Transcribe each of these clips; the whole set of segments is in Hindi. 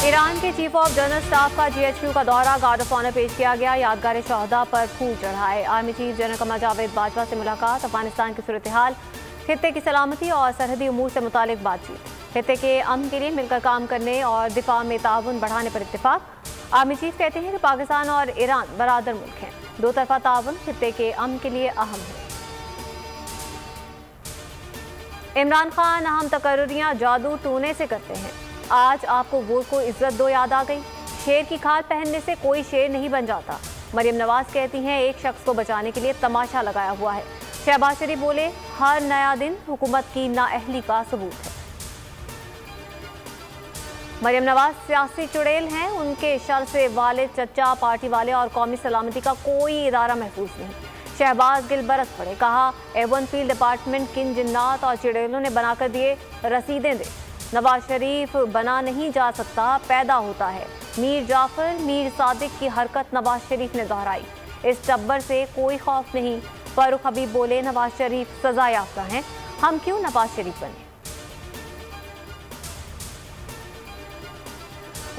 ईरान के चीफ ऑफ जनरल स्टाफ का GHQ का दौरा, गार्ड ऑफ ऑनर पेश किया गया, यादगार शहदा पर फूल चढ़ाए। Army chief general Qamar Javed Bajwa से मुलाकात, अफगानिस्तान की सूरत हाल, खित्ते की सलामती और सरहदी उमूर से मुतालिक बातचीत, खित्ते के अमन के लिए मिलकर काम करने और दिफा में ताउन बढ़ाने पर इत्तेफाक। आर्मी चीफ कहते हैं कि पाकिस्तान और ईरान बरादर मुल्क हैं, दो तरफा ताउन खित्ते के अमन के लिए अहम है। इमरान खान अहम तकर्रुरियां जादू टूने से करते हैं, आज आपको वोट को इज्जत दो याद आ गई, शेर की खाल पहनने से कोई शेर नहीं बन जाता। मरियम नवाज कहती हैं एक शख्स को बचाने के लिए तमाशा लगाया हुआ है। शहबाज शरीफ बोले हर नया दिन हुकूमत की नाअहली का सबूत है। मरियम नवाज सियासी चुड़ैल हैं, उनके शर से वालिद, चचा, पार्टी वाले और कौमी सलामती का कोई इदारा महफूज नहीं। शहबाज गिल बरस पड़े, कहा एवन फील्ड डिपार्टमेंट किन जिन्नात और चुड़ैलों ने बनाकर दिए, रसीदें दे। नवाज शरीफ बना नहीं जा सकता, पैदा होता है। मीर जाफर, मीर सादिक की हरकत नवाज शरीफ ने दोहराई, इस टब्बर से कोई खौफ नहीं। फारूक हबीब बोले नवाज शरीफ सजा याफ्ता हैं, हम क्यों नवाज शरीफ बने।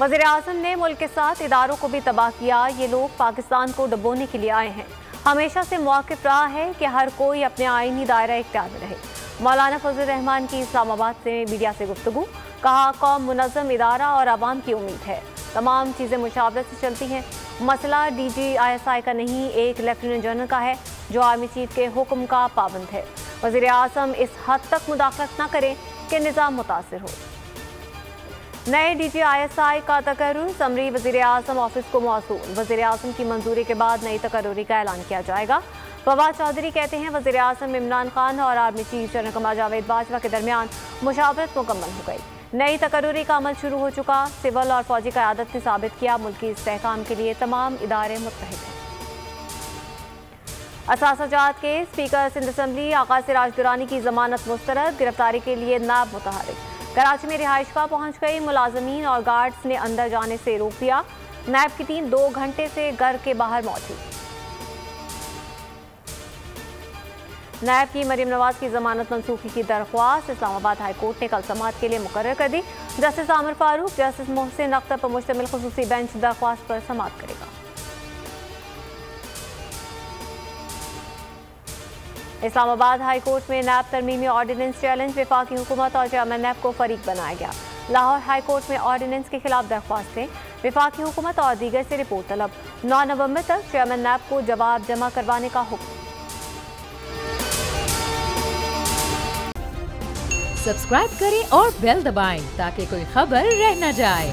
वज़ीर आज़म ने मुल्क के साथ इदारों को भी तबाह किया, ये लोग पाकिस्तान को डुबोने के लिए आए हैं, हमेशा से मौक़िफ़ रहा है कि हर कोई अपने आईनी दायरा इख्तियार में रहे। मौलाना फजल रहमान की इस्लामाबाद से मीडिया से गुफ्तगू, कहा कौम मुनज़्ज़म इदारा और आवाम की उम्मीद है, तमाम चीज़ें मुशावरत से चलती हैं। मसला DG/ISI का नहीं, एक लेफ्टिनेंट जनरल का है जो आर्मी चीफ के हुक्म का पाबंद है। वज़ीर आज़म इस हद तक मुदाखलत न करें कि निज़ाम मुतासिर हो। नए DG/ISI का तकर्रुर, समरी वज़ीर आज़म ऑफिस को मौसूल, वज़ीर आज़म की मंजूरी के बाद नई तकर्रुरी का ऐलान किया जाएगा। फवाद चौधरी कहते हैं वज़ीर आज़म इमरान खान और army chief general Qamar Javed Bajwa के दरमियान मुशावरत मुकम्मल हो गई, नई तकर्रुरी का अमल शुरू हो चुका। सिविल और फौजी क़यादत ने साबित किया मुल्क की इस्तेहकाम के लिए तमाम इदारे मुत्तहिद हैं। असासाजात के स्पीकर सिंध असम्बली आगा सिराज दुरानी की जमानत मुस्तरद, गिरफ्तारी के लिए नाब मुतहरिक। कराची में रिहाइशगाह पहुंच गई, मुलाजमीन और गार्ड्स ने अंदर जाने से रोक दिया। नायब की टीम 2 घंटे से घर के बाहर मौजूद। नायब की मरियम नवाज की जमानत मंसूखी की दरख्वास्त इस्लामाबाद हाई कोर्ट ने कल समाअत के लिए मुकर्रर कर दी। जस्टिस आमिर फारूक, जस्टिस मोहसिन अख्तर पर मुश्तमिल खुसूसी बेंच दरख्वास्त पर समाअत करेगा। इस्लामाबाद हाई कोर्ट में नैब तरमीमी ऑर्डिनेंस चैलेंज, वफाकी हुकूमत और चेयरमैन नैब को फरीक बनाया गया। लाहौर हाई कोर्ट में ऑर्डिनेंस के खिलाफ दरख्वास्तें, वफाकी हुकूमत और दीगर से रिपोर्ट तलब। 9 नवंबर तक चेयरमैन नैब को जवाब जमा करवाने का हुक्म। सब्सक्राइब करें और बेल दबाएं ताकि कोई खबर रह न जाए।